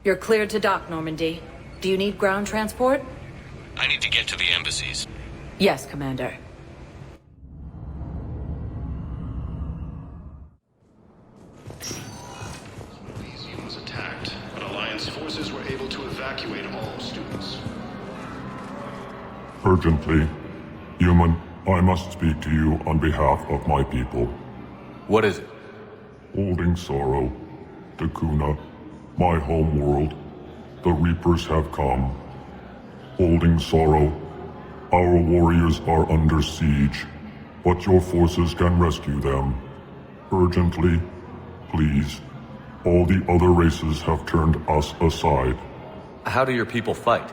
You're cleared to dock, Normandy. Do you need ground transport? I need to get to the embassies. Yes, Commander. Elysium was attacked, but Alliance forces were able to evacuate all students. Urgently. Human, I must speak to you on behalf of my people. What is it? Holding sorrow. Dakuna, my home world. The Reapers have come. Holding sorrow. Our warriors are under siege, but your forces can rescue them. Urgently, please. All the other races have turned us aside. How do your people fight?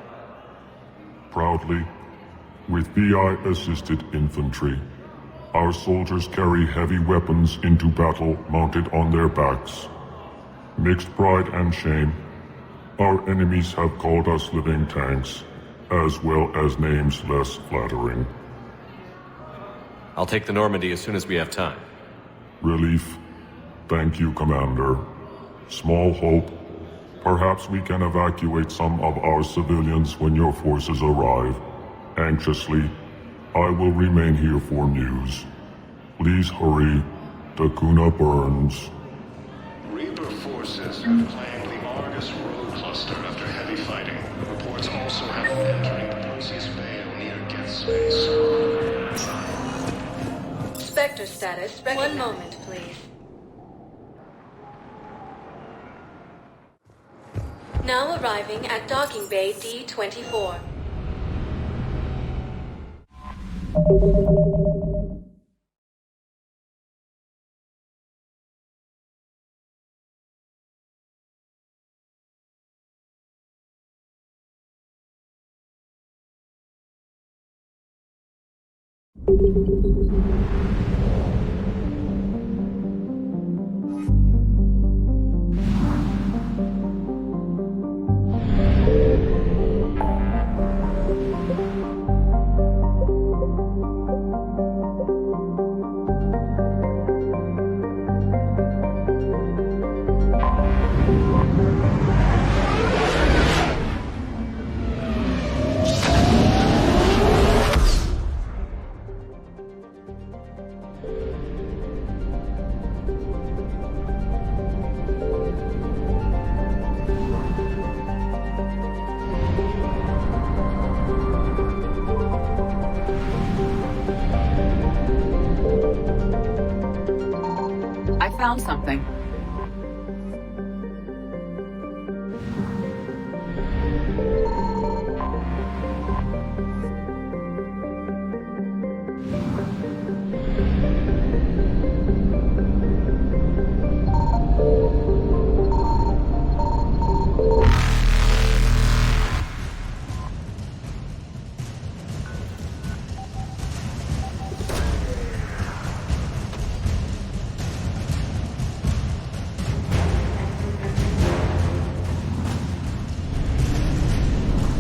Proudly, with VI-assisted infantry. Our soldiers carry heavy weapons into battle mounted on their backs. Mixed pride and shame, our enemies have called us living tanks, as well as names less flattering. I'll take the Normandy as soon as we have time. Relief. Thank you, Commander. Small hope. Perhaps we can evacuate some of our civilians when your forces arrive. Anxiously, I will remain here for news. Please hurry. Dakuna burns. Reaper forces have claimed the Argus road cluster after heavy fighting. Reports also have them entering the Perseus Vale near Geth Space. Spectre status. One moment, please. Now arriving at docking bay D-24. Found something.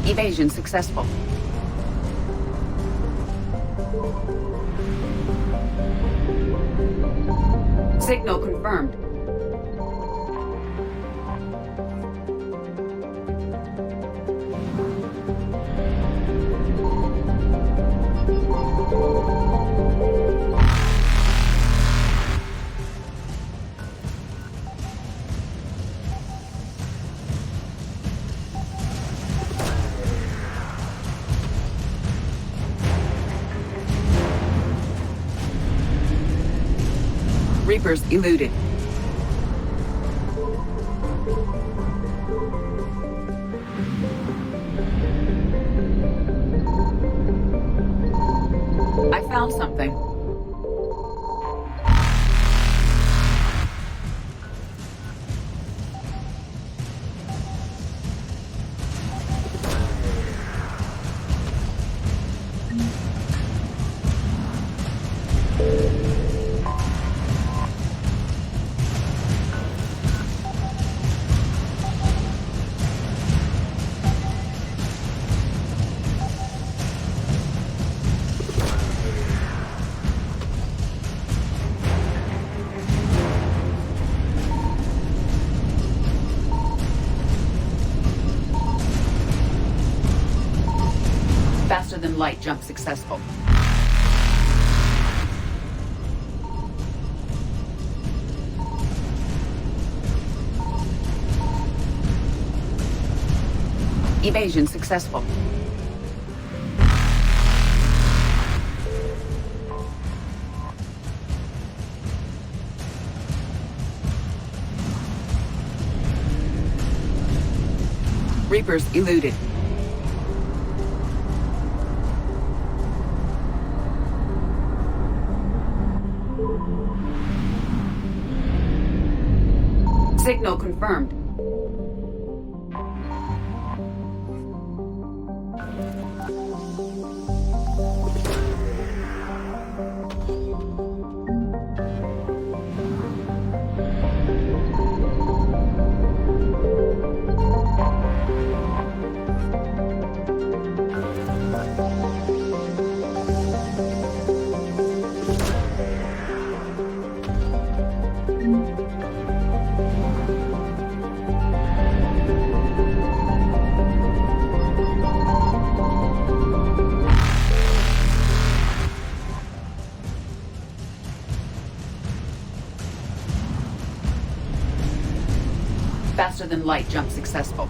Evasion successful. Signal confirmed. Reapers eluded. I found something. light jump successful. Evasion successful. Reapers eluded. Signal confirmed. Faster than light jump successful.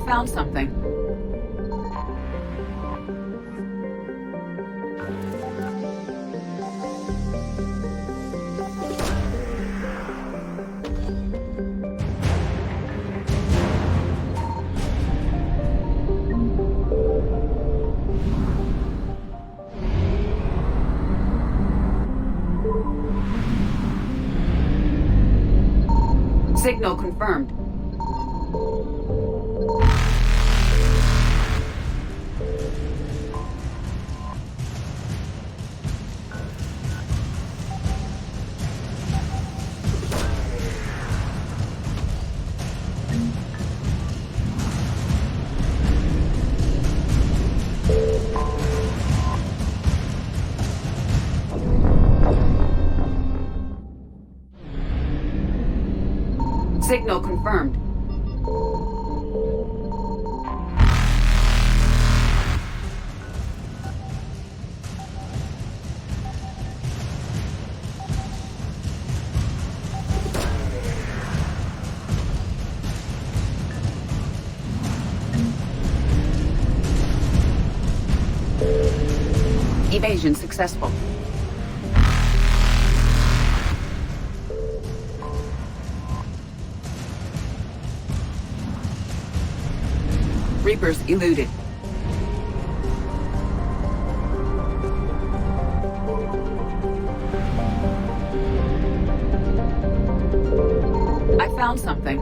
Found something. Signal confirmed. Signal confirmed. Evasion successful. Reapers eluded. I found something.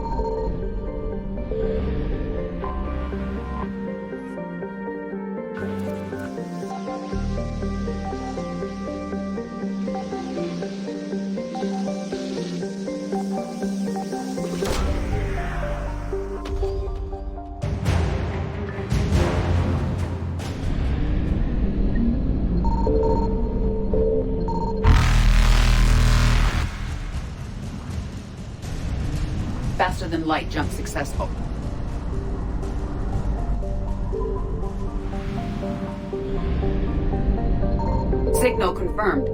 Faster than light jump successful. Signal confirmed.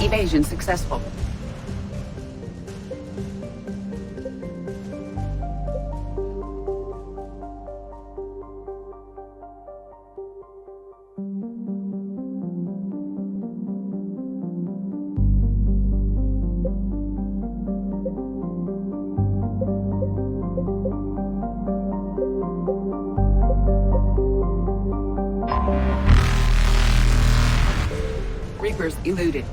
Evasion successful. Reapers eluded.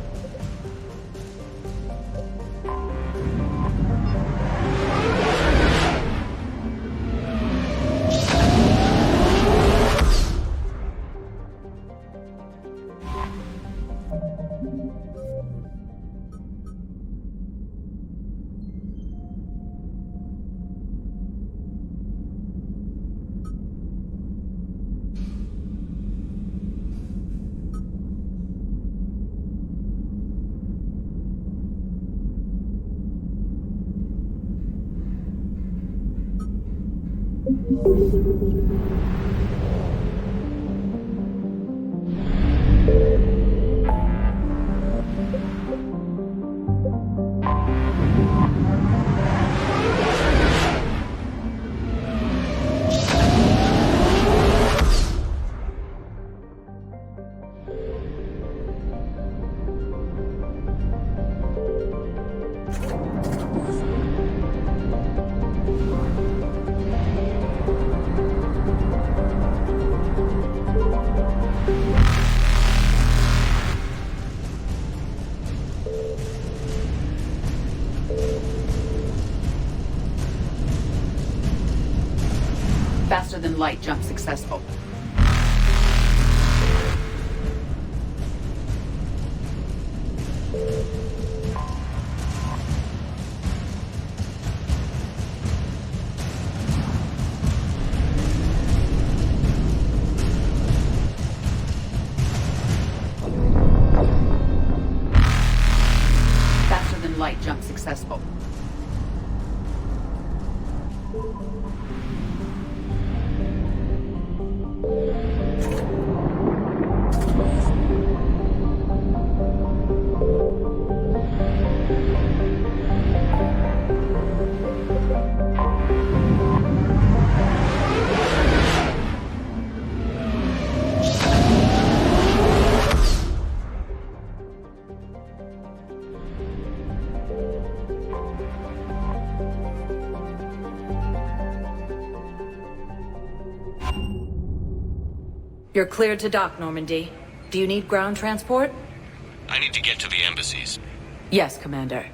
Faster than light jump successful. Faster than light jump successful. You're cleared to dock, Normandy. Do you need ground transport? I need to get to the embassies. Yes, Commander.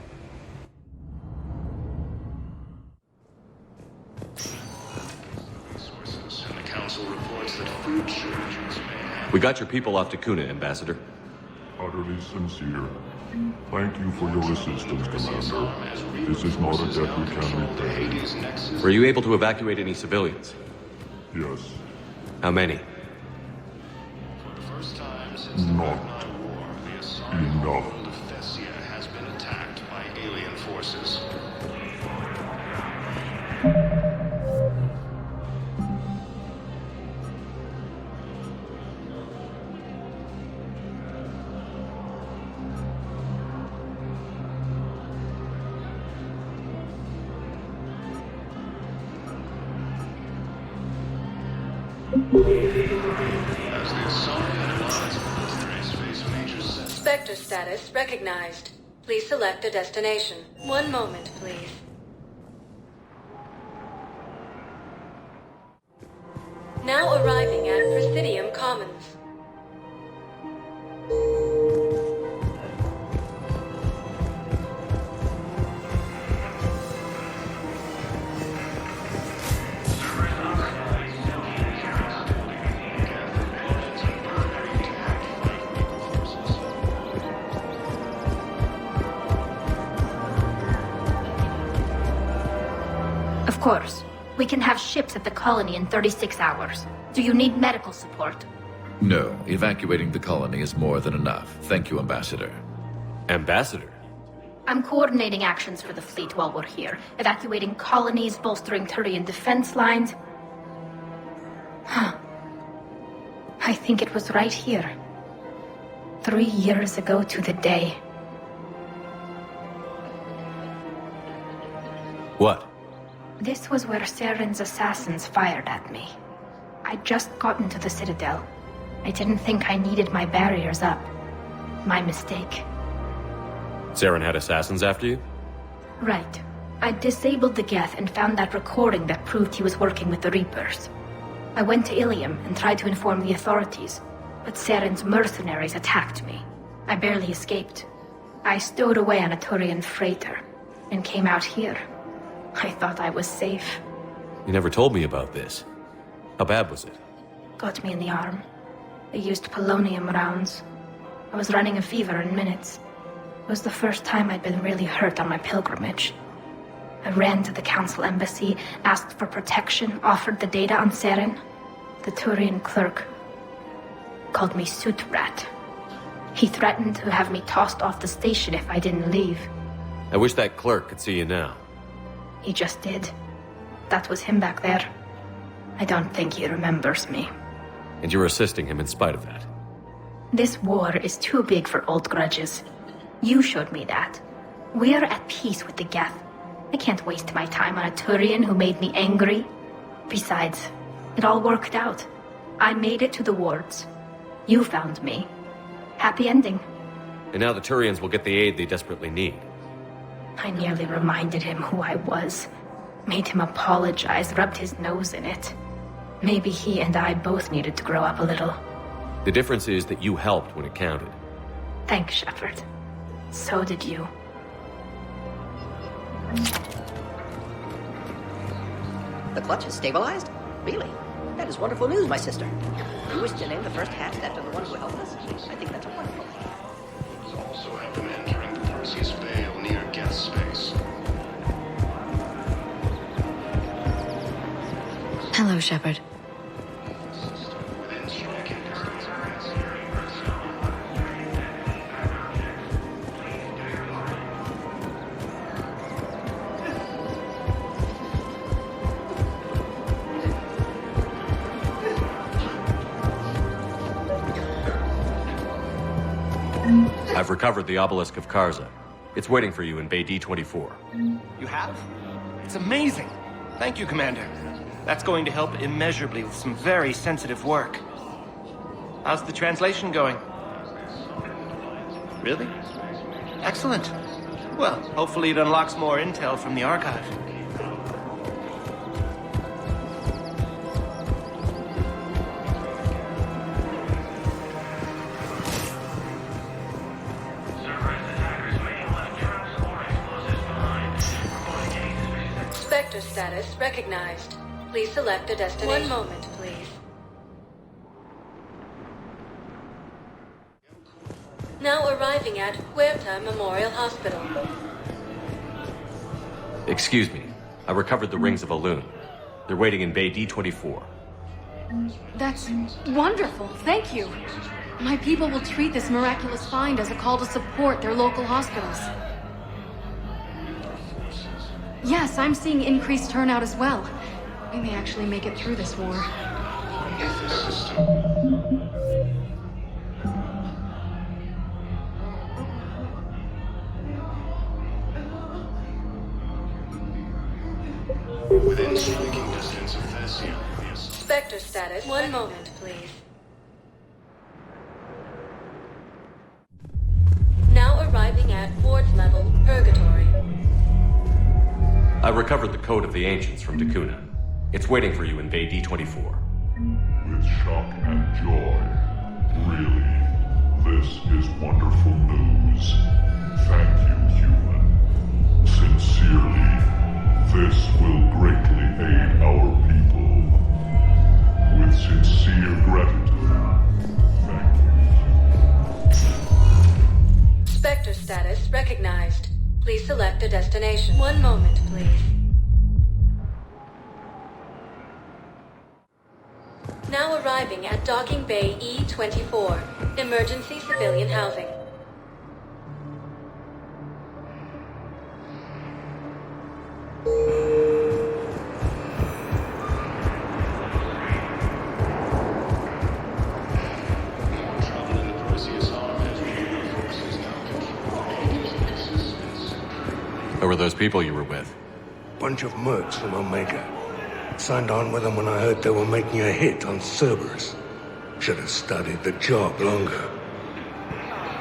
Sources, and the Council reports that food shortages may have... We got your people off Takuna, Ambassador. Utterly sincere. Thank you for your assistance, Commander. This is not a debt we can repay. Nexus. Were you able to evacuate any civilians? Yes. How many? For the first time since Not the war, the assigned enough. world of Thessia has been attacked by alien forces. As the assigned allies militaries face major setbacks. Spectre status recognized. Please select a destination. One moment, please. Now arriving at Presidium Commons. Of course. We can have ships at the colony in 36 hours. Do you need medical support? No, evacuating the colony is more than enough. Thank you, Ambassador. Ambassador? I'm coordinating actions for the fleet while we're here. Evacuating colonies, bolstering Turian defense lines. Huh. I think it was right here. 3 years ago to the day. What? This was where Saren's assassins fired at me. I'd just gotten to the Citadel. I didn't think I needed my barriers up. My mistake. Saren had assassins after you? Right. I disabled the Geth and found that recording that proved he was working with the Reapers. I went to Ilium and tried to inform the authorities, but Saren's mercenaries attacked me. I barely escaped. I stowed away on a Turian freighter and came out here. I thought I was safe. You never told me about this. How bad was it? Got me in the arm. They used polonium rounds. I was running a fever in minutes. It was the first time I'd been really hurt on my pilgrimage. I ran to the Council embassy, asked for protection, offered the data on Saren. The Turian clerk called me Soot Rat. He threatened to have me tossed off the station if I didn't leave. I wish that clerk could see you now. He just did. That was him back there. I don't think he remembers me. And you were assisting him in spite of that. This war is too big for old grudges. You showed me that. We're at peace with the Geth. I can't waste my time on a Turian who made me angry. Besides, it all worked out. I made it to the wards. You found me. Happy ending. And now the Turians will get the aid they desperately need. I nearly reminded him who I was. Made him apologize, rubbed his nose in it. Maybe he and I both needed to grow up a little. The difference is that you helped when it counted. Thanks, Shepard. So did you. The clutch is stabilized? Really? That is wonderful news, my sister. You wish to name the first hatch after the one who helped us? I think that's a wonderful thing. Also have them entering the Perseus Veil near Geth space. Hello, Shepard. Within striking distance of Geth. I've recovered the obelisk of Karza. It's waiting for you in Bay D-24. You have? It's amazing. Thank you, Commander. That's going to help immeasurably with some very sensitive work. How's the translation going? Really? Excellent. Well, hopefully it unlocks more intel from the archive. Spectre status recognized. Please select a destination. 1 moment, please. Now arriving at Huerta Memorial Hospital. Excuse me. I recovered the rings of Elune. They're waiting in Bay D-24. That's wonderful. Thank you. My people will treat this miraculous find as a call to support their local hospitals. Yes, I'm seeing increased turnout as well. We may actually make it through this war. Within striking distance of Thessia. Spectre status. 1 moment, please. Now arriving at Wards level, Purgatory. I recovered the Code of the Ancients from Dakuna. It's waiting for you in Bay D-24. With shock and joy. Really, this is wonderful news. Thank you, human. Sincerely, this will greatly aid our people. With sincere gratitude. Thank you. Spectre status recognized. Please select a destination. 1 moment, please. Now arriving at Docking Bay E-24, emergency civilian housing. Trouble in the Perseus arm has real forces now controlling Nexus. Who were those people you were with? Bunch of mercs from Omega. Signed on with them when I heard they were making a hit on Cerberus. Should have studied the job longer.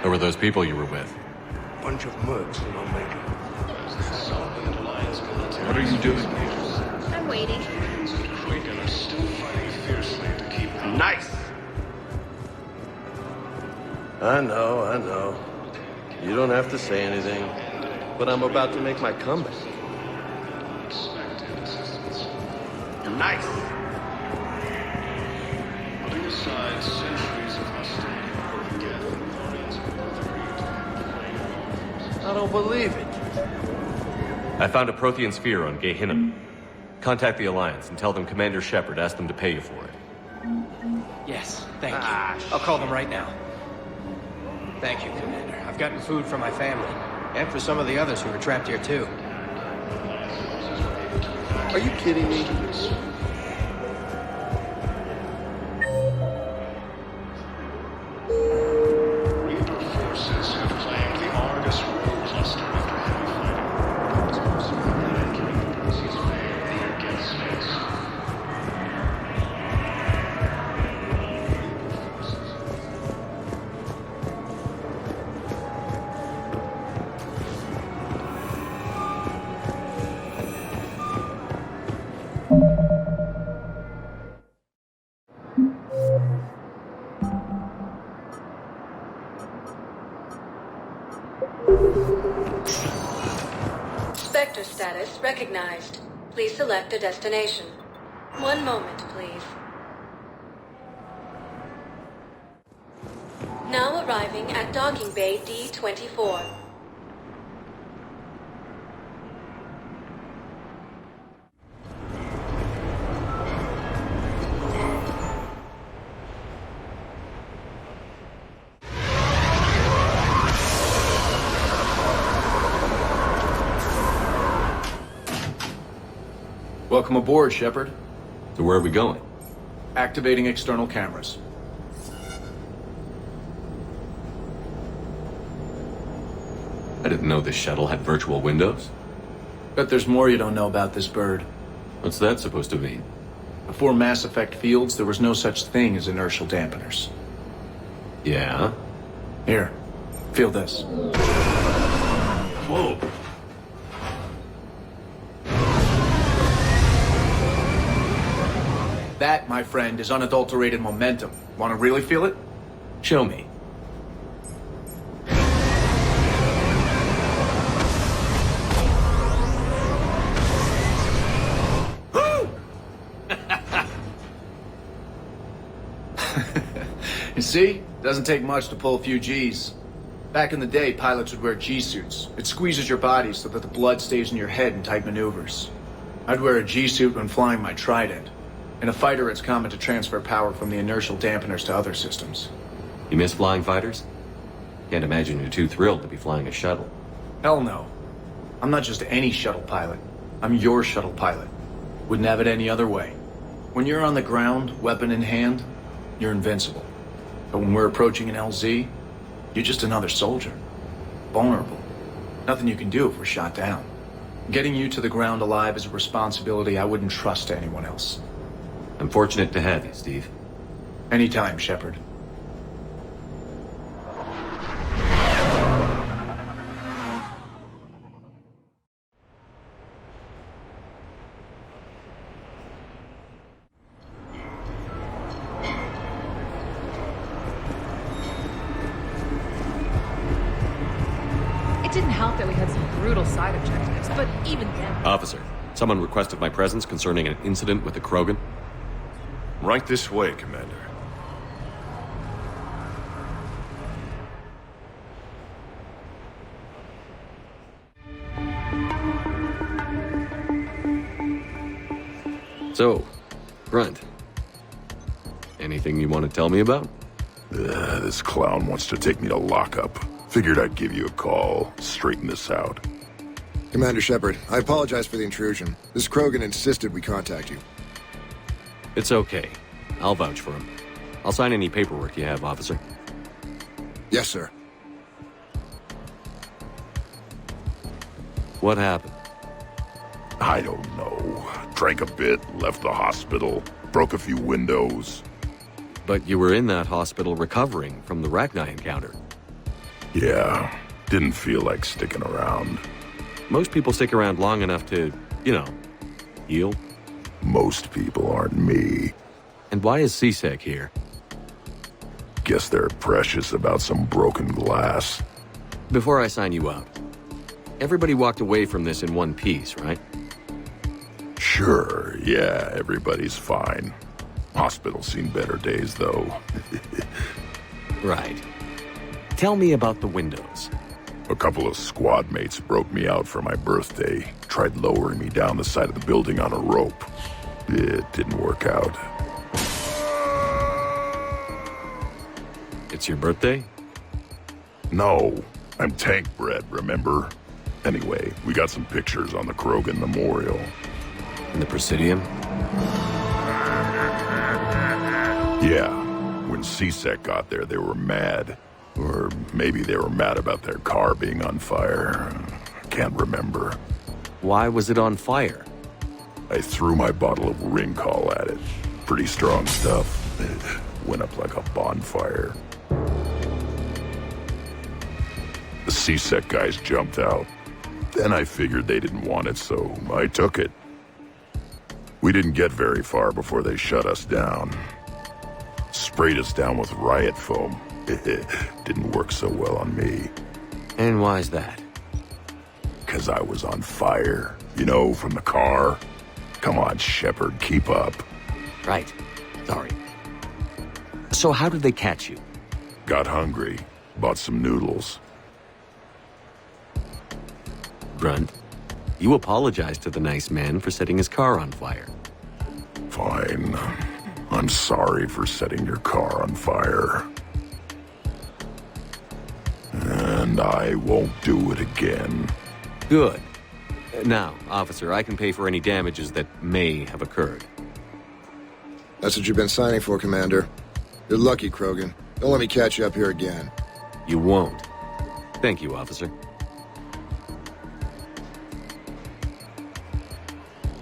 Who were those people you were with? Bunch of mercs from Omega. What are you doing here? I'm waiting. Kraken are still fighting fiercely to keep them. Nice! I know. You don't have to say anything, but I'm about to make my comeback. Nice! Putting aside centuries of hostility or death, Guardians have both agreed to I don't believe it. I found a Prothean sphere on Gehinnom. Contact the Alliance and tell them Commander Shepard asked them to pay you for it. Yes, thank you. I'll call them right now. Thank you, Commander. I've gotten food for my family, and for some of the others who are trapped here too. Are you kidding me? Reaper forces have claimed the Argus Rogue Cluster after heavy fighting. It's also entering the Perseus Veil near Nexus. Spectre status recognized. Please select a destination. One moment, please. Now arriving at docking bay D-24. Welcome aboard, Shepard. So where are we going? Activating external cameras. I didn't know this shuttle had virtual windows. Bet there's more you don't know about this bird. What's that supposed to mean? Before Mass Effect fields, there was no such thing as inertial dampeners. Yeah? Here, feel this. Whoa! That, my friend, is unadulterated momentum. Want to really feel it? Show me. You see? Doesn't take much to pull a few G's. Back in the day, pilots would wear G-suits. It squeezes your body so that the blood stays in your head in tight maneuvers. I'd wear a G-suit when flying my Trident. In a fighter, it's common to transfer power from the inertial dampeners to other systems. You miss flying fighters? Can't imagine you're too thrilled to be flying a shuttle. Hell no. I'm not just any shuttle pilot. I'm your shuttle pilot. Wouldn't have it any other way. When you're on the ground, weapon in hand, you're invincible. But when we're approaching an LZ, you're just another soldier. Vulnerable. Nothing you can do if we're shot down. Getting you to the ground alive is a responsibility I wouldn't trust to anyone else. I'm fortunate to have you, Steve. Anytime, Shepard. It didn't help that we had some brutal side objectives, but even then... Officer, someone requested my presence concerning an incident with the Krogan. Right this way, Commander. So, Grunt. Anything you want to tell me about? This clown wants to take me to lockup. Figured I'd give you a call, straighten this out. Commander Shepard, I apologize for the intrusion. This Krogan insisted we contact you. It's okay. I'll vouch for him. I'll sign any paperwork you have, officer. Yes, sir. What happened? I don't know. Drank a bit, left the hospital, broke a few windows. But you were in that hospital recovering from the Rachni encounter. Yeah, didn't feel like sticking around. Most people stick around long enough to, heal. Most people aren't me. And why is CSEC here? Guess they're precious about some broken glass. Before I sign you up, everybody walked away from this in one piece, right? Sure, yeah, everybody's fine. Hospital's seen better days, though. Right. Tell me about the windows. A couple of squad mates broke me out for my birthday. Tried lowering me down the side of the building on a rope. It didn't work out. It's your birthday? No, I'm tank bred, remember? Anyway, we got some pictures on the Krogan Memorial. In the Presidium? Yeah, when CSEC got there, they were mad. Or maybe they were mad about their car being on fire. I can't remember. Why was it on fire? I threw my bottle of ring call at it. Pretty strong stuff. It went up like a bonfire. The CSEC guys jumped out. Then I figured they didn't want it, so I took it. We didn't get very far before they shut us down. Sprayed us down with riot foam. Didn't work so well on me. And why's that? 'Cause I was on fire. You know, from the car. Come on, Shepard, keep up. Right. Sorry. So how did they catch you? Got hungry. Bought some noodles. Grunt, you apologized to the nice man for setting his car on fire. Fine. I'm sorry for setting your car on fire. And I won't do it again. Good. Now, officer, I can pay for any damages that may have occurred. That's what you've been signing for, Commander. You're lucky, Krogan. Don't let me catch you up here again. You won't. Thank you, officer.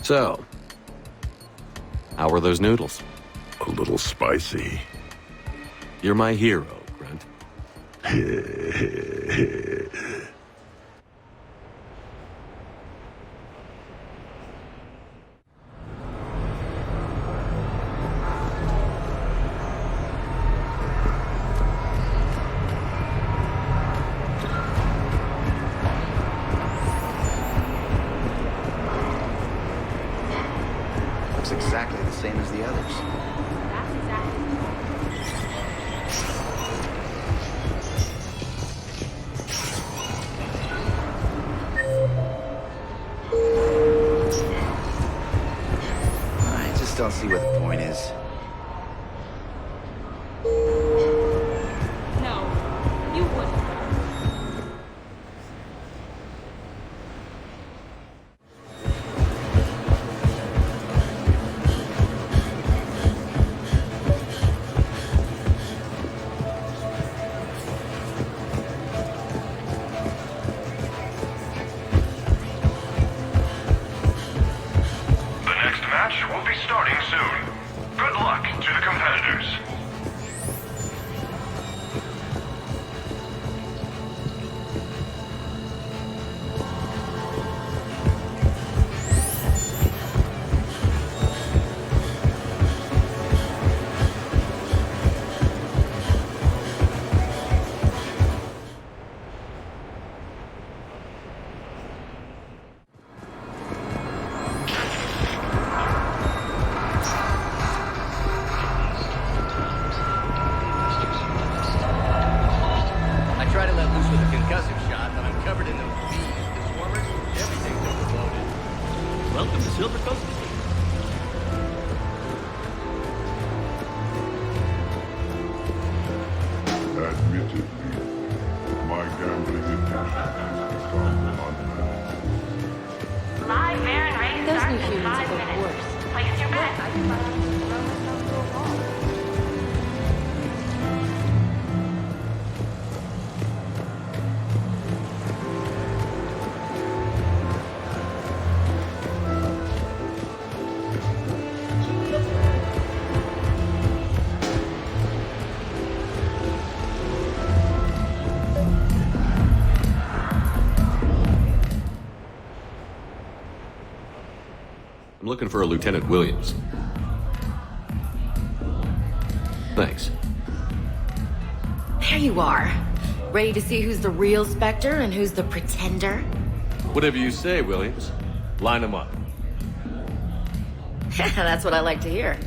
So, how were those noodles? A little spicy. You're my hero, Grunt. Looks exactly the same as the others. That's exactly. I just don't see what the point is. No, you wouldn't. The next match will be starting soon. Good luck to the competitors. I try to let loose with a concussive shot, but I'm covered in those bees, diswarmers, everything's overloaded. Welcome to Silver Coast. Admittedly, my gambling addiction has become unmanageable. Live Baron race Those starts new in humans 5 are the minutes. worst. Place your bet. I can run myself to a wall. I'm looking for a Lieutenant Williams. Thanks. There you are. Ready to see who's the real Spectre and who's the pretender? Whatever you say, Williams. Line them up. That's what I like to hear.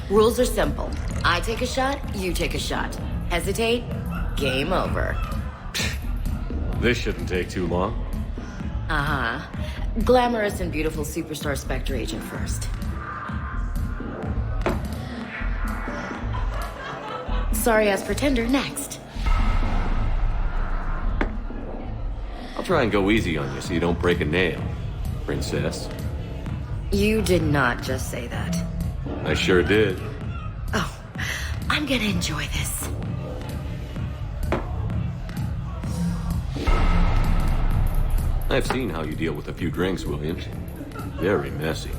Rules are simple. I take a shot, you take a shot. Hesitate, game over. This shouldn't take too long. Uh-huh. Glamorous and beautiful superstar Spectre agent first. Sorry-ass pretender next. I'll try and go easy on you so you don't break a nail, princess. You did not just say that. I sure did. Oh, I'm gonna enjoy this. I've seen how you deal with a few drinks, Williams. Very messy.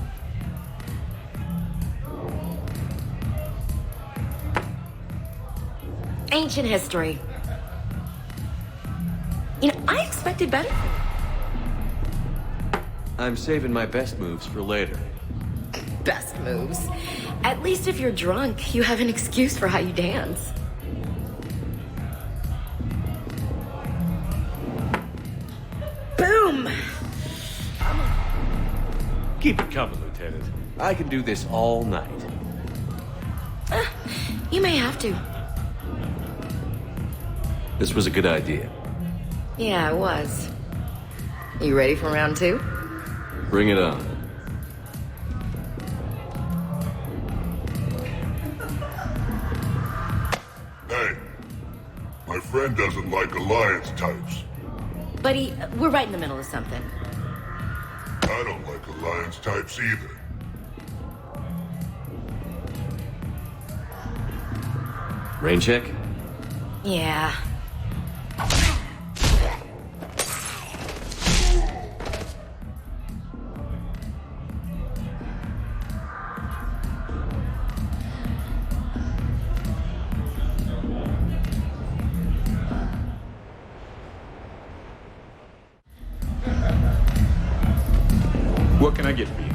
Ancient history. You know, I expected better. I'm saving my best moves for later. Best moves. At least if you're drunk, you have an excuse for how you dance. Boom! Keep it coming, Lieutenant. I can do this all night. You may have to. This was a good idea. Yeah, it was. You ready for round two? Bring it on. Hey, my friend doesn't like alliance types. Buddy, we're right in the middle of something. I don't like alliance types either. Rain check? Yeah. What can I get for you?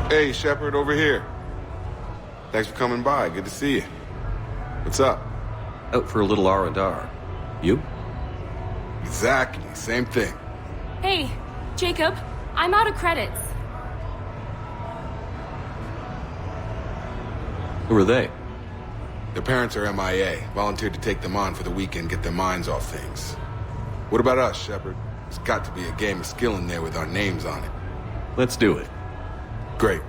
Hey, Shepard, over here. Thanks for coming by. Good to see you. What's up? Out for a little R&R. You? Exactly. Same thing. Hey, Jacob, I'm out of credits. Who are they? Their parents are MIA. Volunteered to take them on for the weekend, get their minds off things. What about us, Shepard? There's got to be a game of skill in there with our names on it. Let's do it. Great.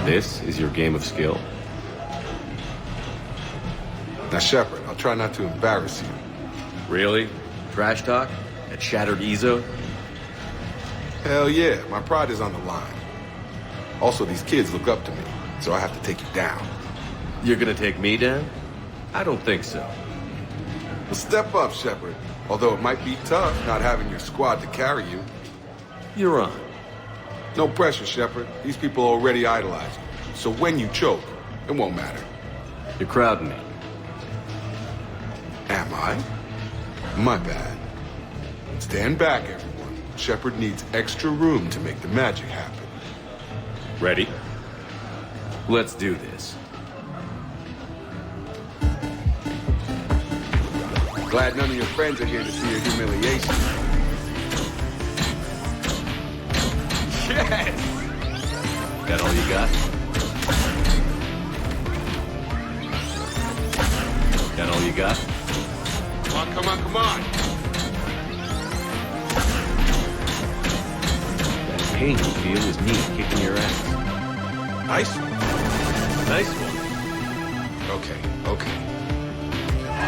This is your game of skill? Now, Shepard, I'll try not to embarrass you. Really? Trash talk? At Shattered Ezo? Hell yeah, my pride is on the line. Also, these kids look up to me, so I have to take you down. You're gonna take me down? I don't think so. Well, step up, Shepard. Although it might be tough not having your squad to carry you. You're on. No pressure, Shepard. These people already idolize you. So when you choke, it won't matter. You're crowding me. Am I? My bad. Stand back, everyone. Shepard needs extra room to make the magic happen. Ready? Let's do this. Glad none of your friends are here to see your humiliation. Yes! That all you got? That all you got? Come on. That pain you feel is me kicking your ass. Nice? Nice one. Okay.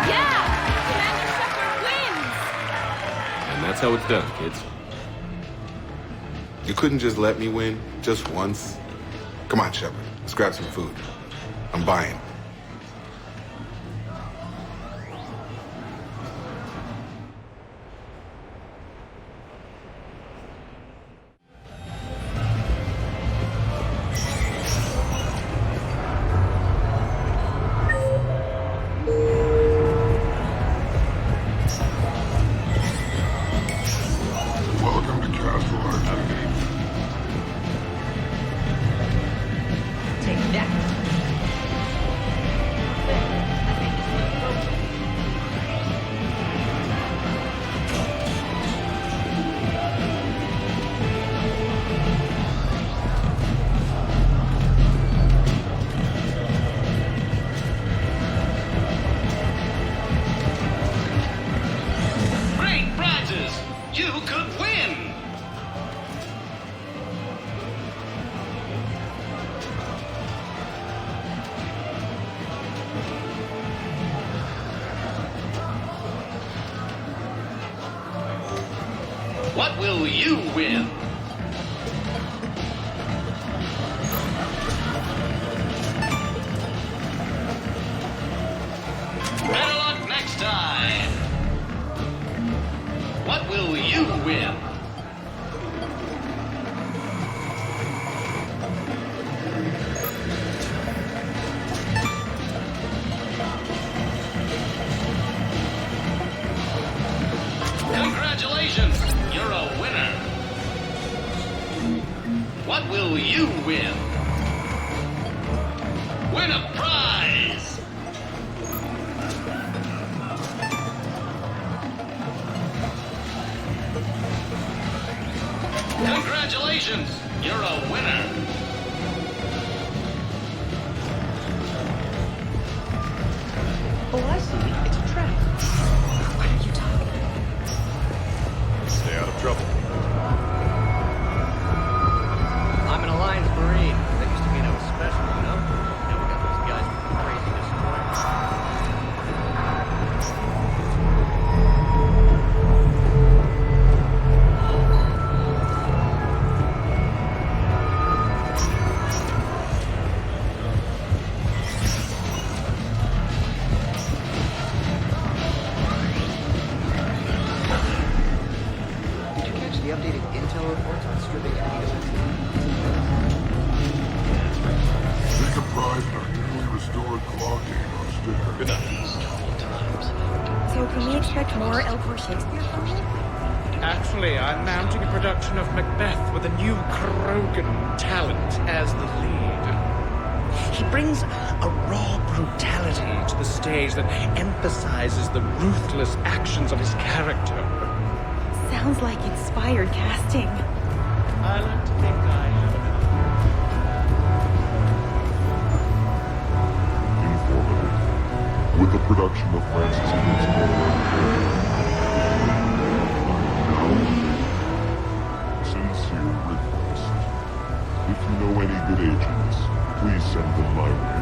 Yeah! Commander Shepard wins! And that's how it's done, kids. You couldn't just let me win, just once? Come on, Shepard. Let's grab some food. I'm buying. Welcome to Castle Arcade. Take that. Great prizes! You could win! What will you win? Better luck next time! What will you win? Congratulations! You're a winner! What will you win? Win a prize! Congratulations! You're a winner! Oh, I see. It's a trap. What are you talking about? Stay out of trouble. I'm an Alliance Marine. That used to mean I was special, you know? Now we got those guys with crazy destroyers. Did you catch the updated intel reports on stripping enemies? Take a pride in our newly restored claw game on sticker. Good night. So can we expect more Elcor Shakespeare from you? Actually, I'm mounting a production of Macbeth with a new Krogan talent as the lead. He brings a raw brutality to the stage that emphasizes the ruthless actions of his character. Sounds like inspired casting. I like to think I have Informative. With the production of Francis sincere request. If you know any good agents, please send them my way.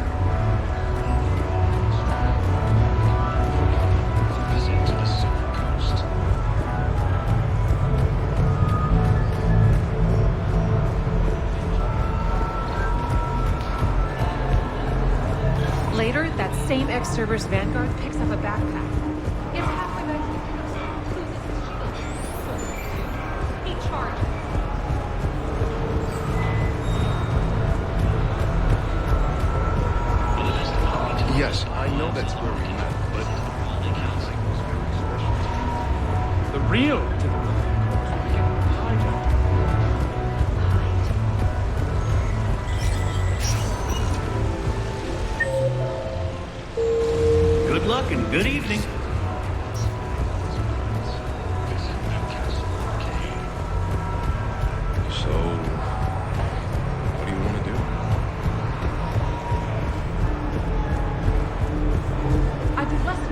Visit to the Silver Coast. Later, that same ex-server's Vanguard picks up a backpack. It's halfway back to the castle. Loses his shield. He charges. Yes, I know that's where we met, but The real Typical Vanguards will be getting hijacked. Good luck and good evening. So, what do you want to do? I'd be less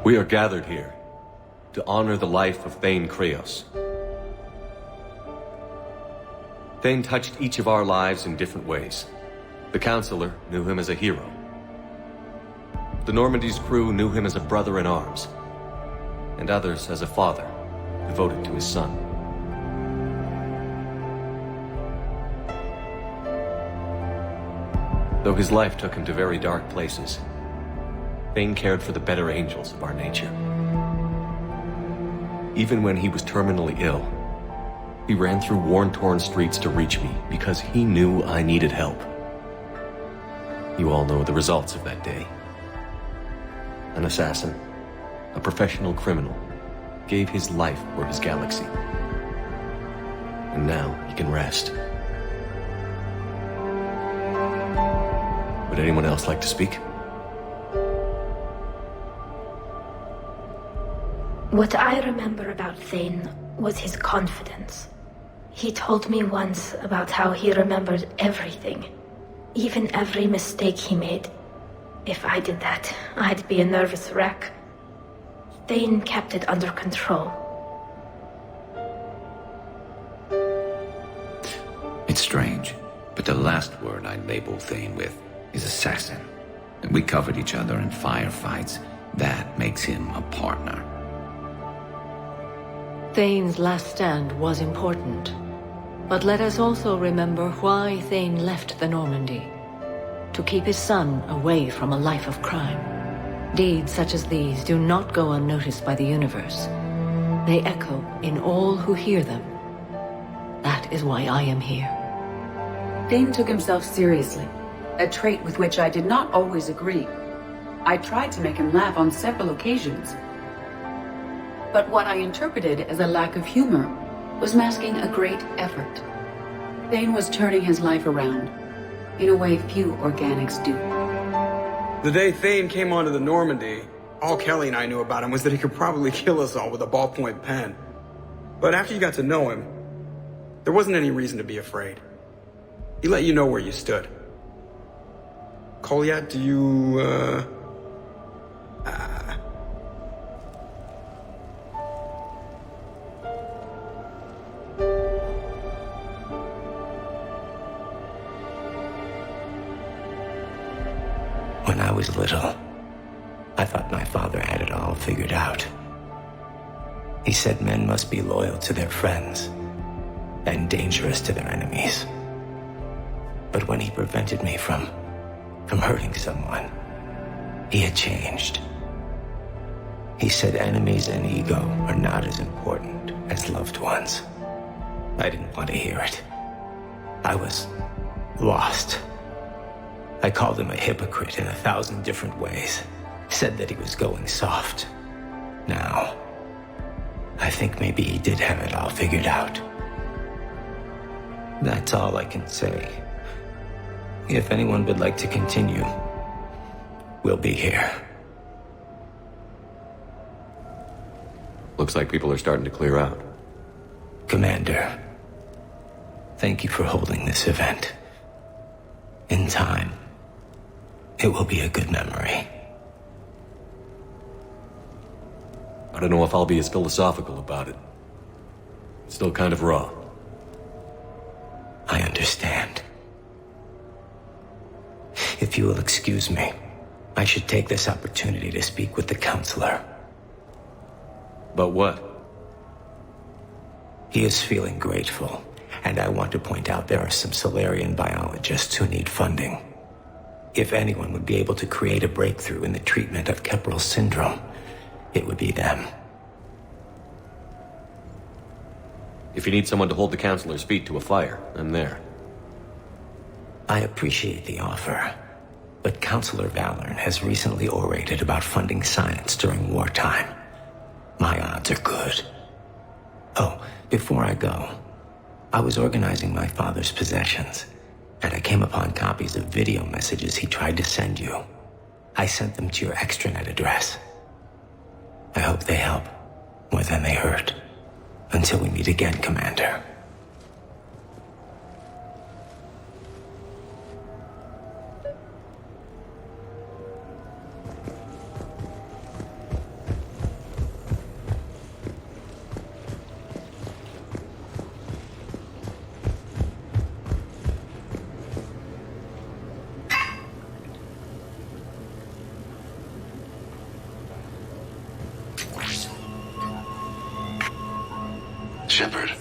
We are gathered here to honor the life of Thane Kreos. Thane touched each of our lives in different ways. The Counselor knew him as a hero. The Normandy's crew knew him as a brother in arms, and others as a father devoted to his son. Though his life took him to very dark places, Thane cared for the better angels of our nature. Even when he was terminally ill, he ran through worn-torn streets to reach me because he knew I needed help. You all know the results of that day. An assassin, a professional criminal, gave his life for his galaxy. And now he can rest. Would anyone else like to speak? What I remember about Thane was his confidence. He told me once about how he remembered everything, even every mistake he made. If I did that, I'd be a nervous wreck. Thane kept it under control. It's strange, but the last word I'd label Thane with is assassin. And we covered each other in firefights. That makes him a partner. Thane's last stand was important. But let us also remember why Thane left the Normandy. To keep his son away from a life of crime. Deeds such as these do not go unnoticed by the universe. They echo in all who hear them. That is why I am here. Thane took himself seriously, a trait with which I did not always agree. I tried to make him laugh on several occasions. But what I interpreted as a lack of humor was masking a great effort. Thane was turning his life around, in a way few organics do. The day Thane came onto the Normandy, all Kelly and I knew about him was that he could probably kill us all with a ballpoint pen. But after you got to know him, there wasn't any reason to be afraid. He let you know where you stood. Kolyat, do you, When I was little, I thought my father had it all figured out. He said men must be loyal to their friends and dangerous to their enemies. But when he prevented me from hurting someone, he had changed. He said enemies and ego are not as important as loved ones. I didn't want to hear it. I was lost. I called him a hypocrite in 1,000 different ways. Said that he was going soft. Now, I think maybe he did have it all figured out. That's all I can say. If anyone would like to continue, we'll be here. Looks like people are starting to clear out. Commander, thank you for holding this event. In time, it will be a good memory. I don't know if I'll be as philosophical about it. It's still kind of raw. I understand. If you will excuse me, I should take this opportunity to speak with the Counselor. About what? He is feeling grateful, and I want to point out there are some Silean biologists who need funding. If anyone would be able to create a breakthrough in the treatment of Keppel syndrome, it would be them. If you need someone to hold the Counselor's feet to a fire, I'm there. I appreciate the offer, but Counselor Valorn has recently orated about funding science during wartime. My odds are good. Oh, before I go, I was organizing my father's possessions, and I came upon copies of video messages he tried to send you. I sent them to your extranet address. I hope they help more than they hurt. Until we meet again, Commander. Shepard,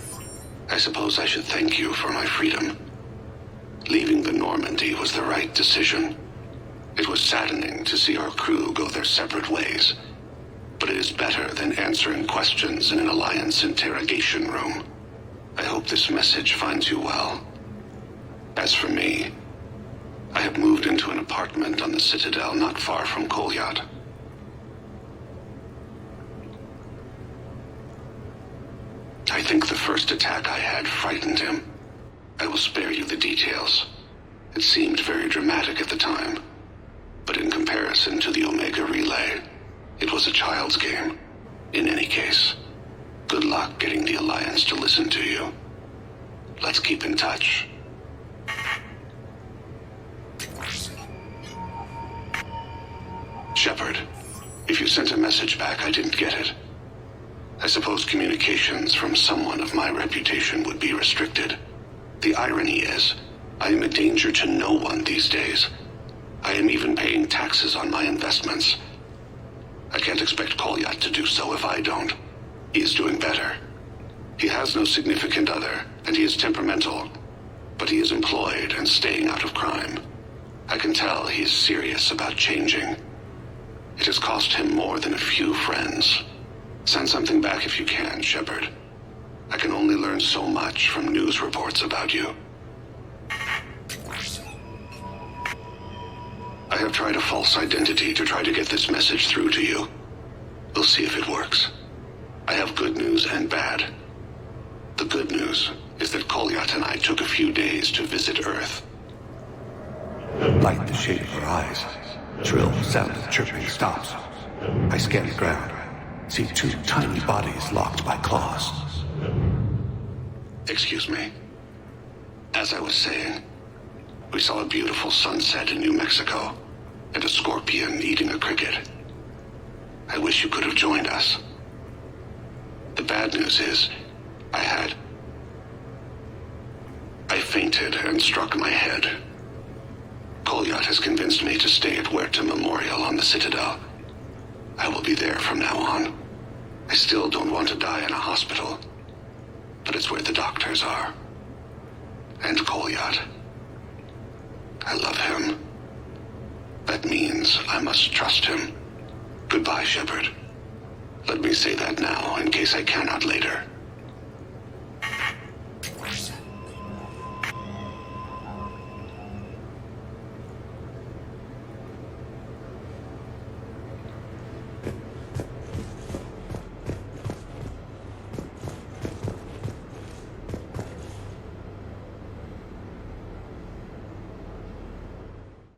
I suppose I should thank you for my freedom. Leaving the Normandy was the right decision. It was saddening to see our crew go their separate ways, but it is better than answering questions in an Alliance interrogation room. I hope this message finds you well. As for me, I have moved into an apartment on the Citadel not far from Kolyat. I think the first attack I had frightened him. I will spare you the details. It seemed very dramatic at the time, but in comparison to the Omega Relay, it was a child's game. In any case, good luck getting the Alliance to listen to you. Let's keep in touch. Shepard, if you sent a message back, I didn't get it. I suppose communications from someone of my reputation would be restricted. The irony is, I am a danger to no one these days. I am even paying taxes on my investments. I can't expect Kolyat to do so if I don't. He is doing better. He has no significant other, and he is temperamental, but he is employed and staying out of crime. I can tell he is serious about changing. It has cost him more than a few friends. Send something back if you can, Shepard. I can only learn so much from news reports about you. I have tried a false identity to try to get this message through to you. We'll see if it works. I have good news and bad. The good news is that Kolyat and I took a few days to visit Earth. Light the shade of her eyes. Shrill sound of chirping stops. I scan the ground. See two tiny bodies locked by claws. Excuse me. As I was saying, we saw a beautiful sunset in New Mexico, and a scorpion eating a cricket. I wish you could have joined us. The bad news is, I fainted and struck my head. Kolyat has convinced me to stay at Huerta Memorial on the Citadel. I will be there from now on. I still don't want to die in a hospital, but it's where the doctors are. And Kolyat. I love him. That means I must trust him. Goodbye, Shepard. Let me say that now, in case I cannot later.